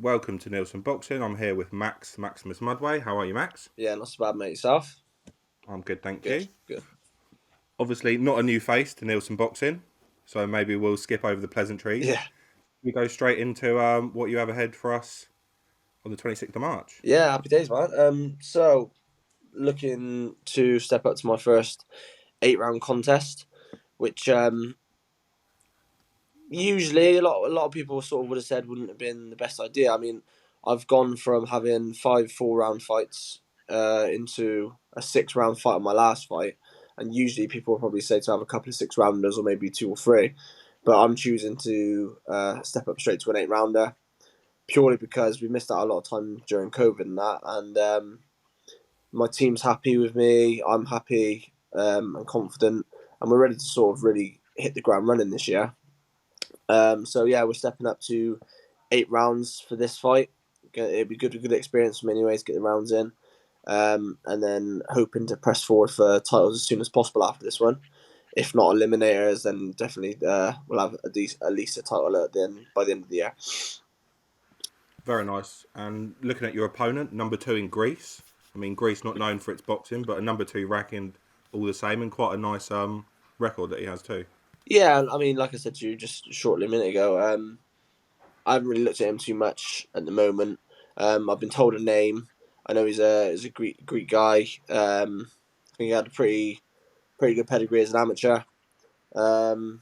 welcome to Neilson Boxing. I'm here with Maximus Mudway. How are you, Max? Yeah, not so bad, mate. Yourself? I'm good, thank Good, you. good. Obviously, not a new face to Neilson Boxing, so maybe we'll skip over the pleasantries. Yeah, We go straight into what you have ahead for us on the 26th of March. yeah. Happy days, man. So looking to step up to my first 8-round contest, which usually a lot of people sort of would have said wouldn't have been the best idea. I mean, I've gone from having 5 4-round fights into a 6-round fight on my last fight, and usually people will probably say to have a couple of 6-rounders or maybe 2 or 3, but I'm choosing to step up straight to an 8-rounder. Purely because we missed out a lot of time during COVID and that, and my team's happy with me. I'm happy and confident, and we're ready to sort of really hit the ground running this year. So yeah, we're stepping up to 8 rounds for this fight. It'd be a good experience for me anyways, get the rounds in, and then hoping to press forward for titles as soon as possible after this one. If not eliminators, then definitely we'll have at least a title by the end of the year. Very nice. And looking at your opponent, number 2 in Greece. I mean, Greece not known for its boxing, but a number 2 ranking all the same, and quite a nice record that he has too. Yeah, I mean, like I said to you just shortly a minute ago, I haven't really looked at him too much at the moment. I've been told a name. I know he's a Greek guy. I think he had a pretty good pedigree as an amateur. Um,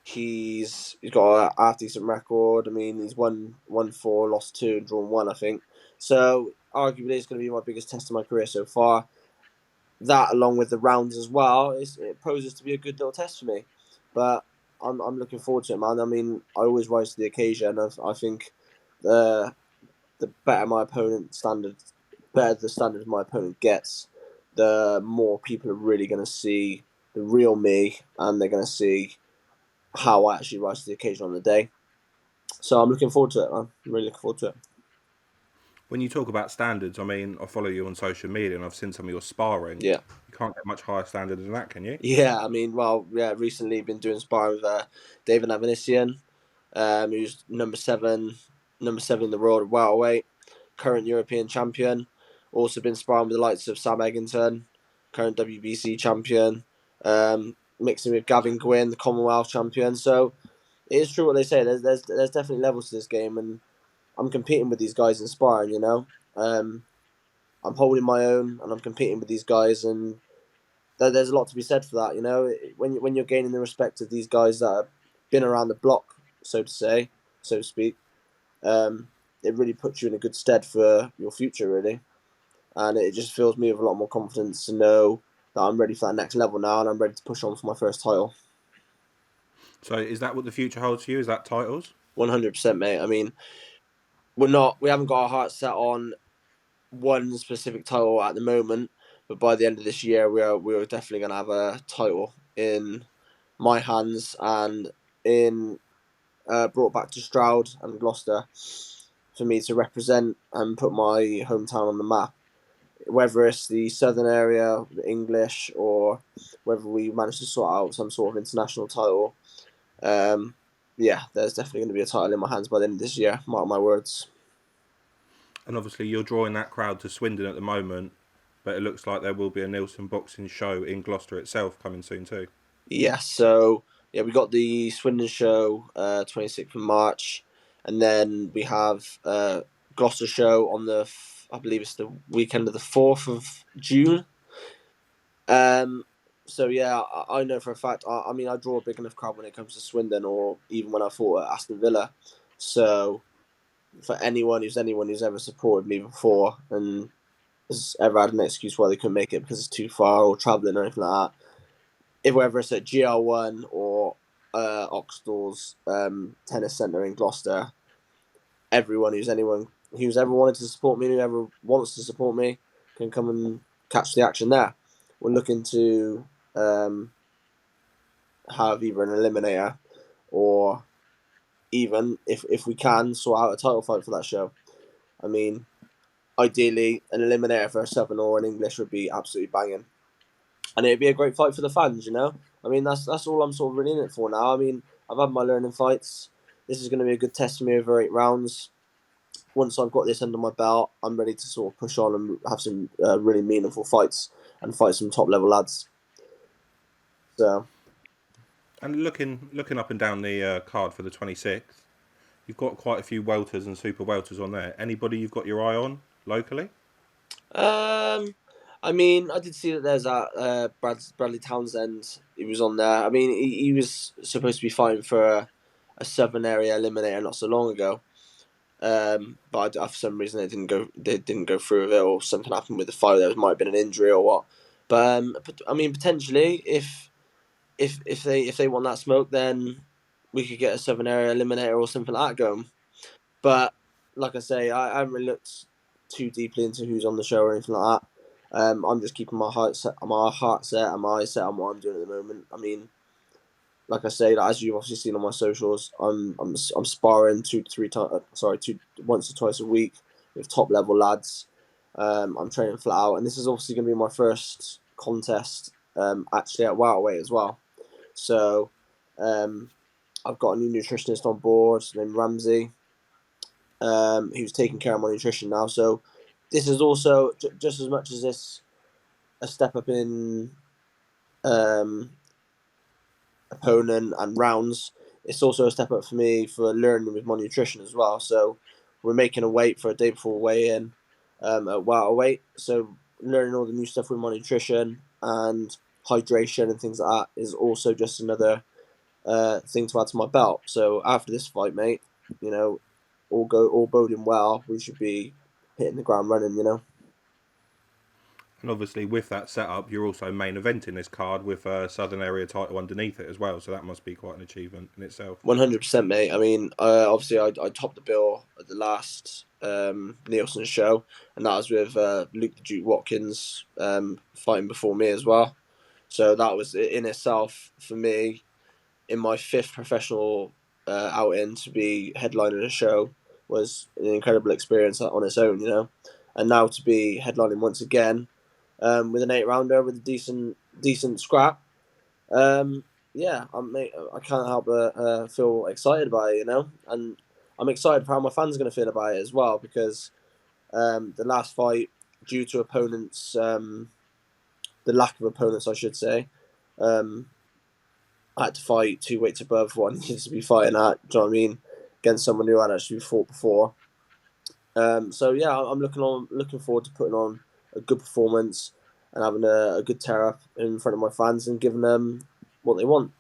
he's got a half decent record. I mean, he's won 4, lost 2, and drawn 1. I think so. Arguably, it's going to be my biggest test of my career so far. That, along with the rounds as well, it poses to be a good little test for me. But I'm looking forward to it, man. I mean, I always rise to the occasion. I think the better my opponent standard, better the standard my opponent gets, the more people are really going to see the real me, and they're going to see how I actually rise to the occasion on the day. So I'm looking forward to it, man. I'm really looking forward to it. When you talk about standards, I mean, I follow you on social media and I've seen some of your sparring. Yeah. You can't get much higher standard than that, can you? Yeah, I mean, well, yeah, recently been doing sparring with David Avanesian, who's number seven in the world at welterweight, current European champion. Also been sparring with the likes of Sam Eggington, current WBC champion, mixing with Gavin Gwynn, the Commonwealth champion. So it is true what they say. There's definitely levels to this game, and I'm competing with these guys in sparring. I'm holding my own, and I'm competing with these guys, and there's a lot to be said for that. When you're gaining the respect of these guys that have been around the block, so to speak, it really puts you in a good stead for your future, really. And it just fills me with a lot more confidence to know that I'm ready for that next level now, and I'm ready to push on for my first title. So is that what the future holds for you? Is that titles? 100%, mate. I mean, we haven't got our hearts set on one specific title at the moment, but by the end of this year, we're definitely going to have a title in my hands and in brought back to Stroud and Gloucester for me to represent and put my hometown on the map. Whether it's the southern area, the English, or whether we manage to sort out some sort of international title, yeah, there's definitely going to be a title in my hands by the end of this year. Mark my words. And obviously you're drawing that crowd to Swindon at the moment, but it looks like there will be a Neilson boxing show in Gloucester itself coming soon too. Yeah, so yeah, we got the Swindon show, 26th of March, and then we have Gloucester show on I believe it's the weekend of the 4th of June. So yeah, I know for a fact. I mean, I draw a big enough crowd when it comes to Swindon, or even when I fought at Aston Villa. So for anyone who's ever supported me before and has ever had an excuse why they couldn't make it because it's too far or travelling or anything like that, if whether it's at GR1 or Oxtal's tennis centre in Gloucester, anyone who's ever wanted to support me, whoever wants to support me, can come and catch the action there. We're looking to have either an eliminator or even, if we can, sort out a title fight for that show. I mean, ideally, an eliminator for a Southern or an English would be absolutely banging. And it'd be a great fight for the fans. I mean, that's all I'm sort of really in it for now. I mean, I've had my learning fights. This is going to be a good test for me over 8 rounds. once I've got this under my belt, I'm ready to sort of push on and have some really meaningful fights and fight some top level lads. So. And looking up and down the card for the 26th, you've got quite a few welters and super welters on there. Anybody you've got your eye on locally? I mean, I did see that there's that Bradley Townsend. He was on there. I mean, he was supposed to be fighting for a Southern area eliminator not so long ago. But for some reason they didn't go. They didn't go through with it, or something happened with the fight. There might have been an injury or what. But I mean, potentially, if they want that smoke, then we could get a Southern area eliminator or something like that going. But like I say, I haven't really looked too deeply into who's on the show or anything like that. I'm just keeping my heart set, and my eyes set on what I'm doing at the moment. I mean, like I say, as you've obviously seen on my socials, I'm sparring once or twice a week with top level lads. I'm training flat out, and this is obviously going to be my first contest actually at welterweight as well. So I've got a new nutritionist on board named Ramsey, who's taking care of my nutrition now. So this is also just as much as this a step up in um, opponent and rounds. It's also a step up for me for learning with my nutrition as well. So we're making a weight for a day before weigh in at welterweight. So learning all the new stuff with my nutrition and hydration and things like that is also just another thing to add to my belt. So after this fight, mate, you know, all boding well, we should be hitting the ground running. You know. And obviously, with that setup, you're also main eventing this card with a Southern Area title underneath it as well. So that must be quite an achievement in itself. 100%, mate. I mean, obviously, I topped the bill at the last Neilson show, and that was with Luke the Duke Watkins fighting before me as well. So that was in itself for me, in my fifth professional outing, to be headlining a show was an incredible experience on its own, you know. And now to be headlining once again with an 8-rounder with a decent scrap. Yeah, I can't help but feel excited about it, you know, and I'm excited for how my fans are going to feel about it as well, because the last fight, due to opponents, the lack of opponents, I should say, um, I had to fight 2 weights above what I needed to be fighting at. Do you know what I mean? Against someone who had actually fought before. So yeah, I'm looking forward to putting on a good performance and having a good tear up in front of my fans and giving them what they want.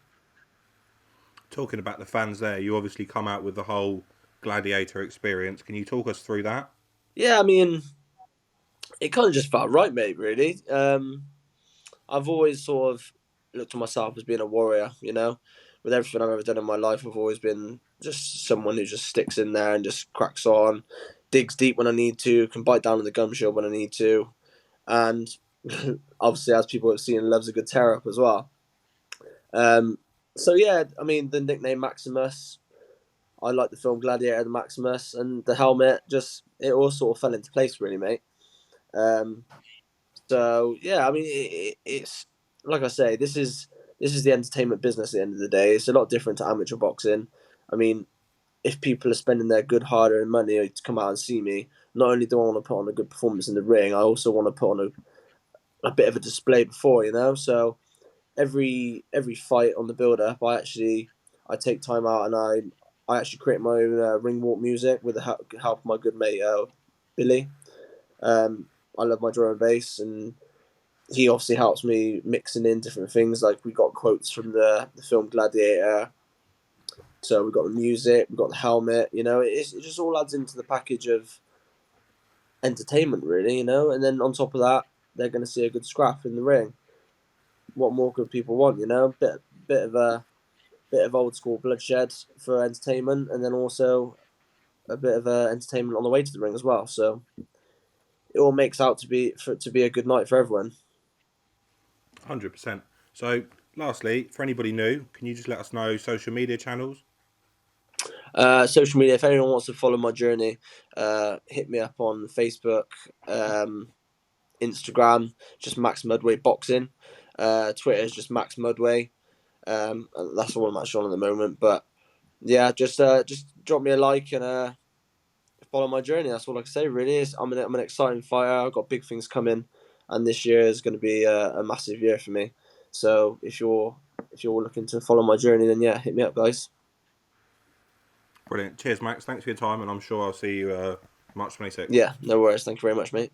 Talking about the fans there, you obviously come out with the whole Gladiator Experience. Can you talk us through that? Yeah, I mean, it kind of just felt right, mate. Really, I've always sort of looked at myself as being a warrior. You know, with everything I've ever done in my life, I've always been just someone who just sticks in there and just cracks on, digs deep when I need to, can bite down on the gum shield when I need to, and obviously, as people have seen, loves a good tear up as well. Um, so yeah, I mean, the nickname Maximus. I like the film Gladiator, the Maximus, and the helmet. Just it all sort of fell into place, really, mate. Um, So yeah, I mean, it's like I say, this is the entertainment business. At the end of the day, it's a lot different to amateur boxing. I mean, if people are spending their good hard-earned money to come out and see me, not only do I want to put on a good performance in the ring, I also want to put on a bit of a display before, you know. So every fight on the build-up, I take time out and I actually create my own ring walk music with the help of my good mate Billy. I love my drum and bass, and he obviously helps me mixing in different things. Like we got quotes from the film Gladiator, so we got the music, we got the helmet. You know, it just all adds into the package of entertainment, really. You know, and then on top of that, they're going to see a good scrap in the ring. What more could people want? You know, bit of old school bloodshed for entertainment, and then also a bit of entertainment on the way to the ring as well. So it all makes out to be a good night for everyone. 100%. So, lastly, for anybody new, can you just let us know social media channels? Social media. If anyone wants to follow my journey, hit me up on Facebook, Instagram, just Max Mudway Boxing. Twitter is just Max Mudway. That's the one I'm actually on at the moment. But yeah, just drop me a like and follow my journey. That's all I can say. Really, I'm an exciting fighter. I've got big things coming, and this year is going to be a massive year for me. So if you're looking to follow my journey, then yeah, hit me up, guys. Brilliant. Cheers, Max. Thanks for your time, and I'm sure I'll see you March 26th. Yeah, no worries. Thank you very much, mate.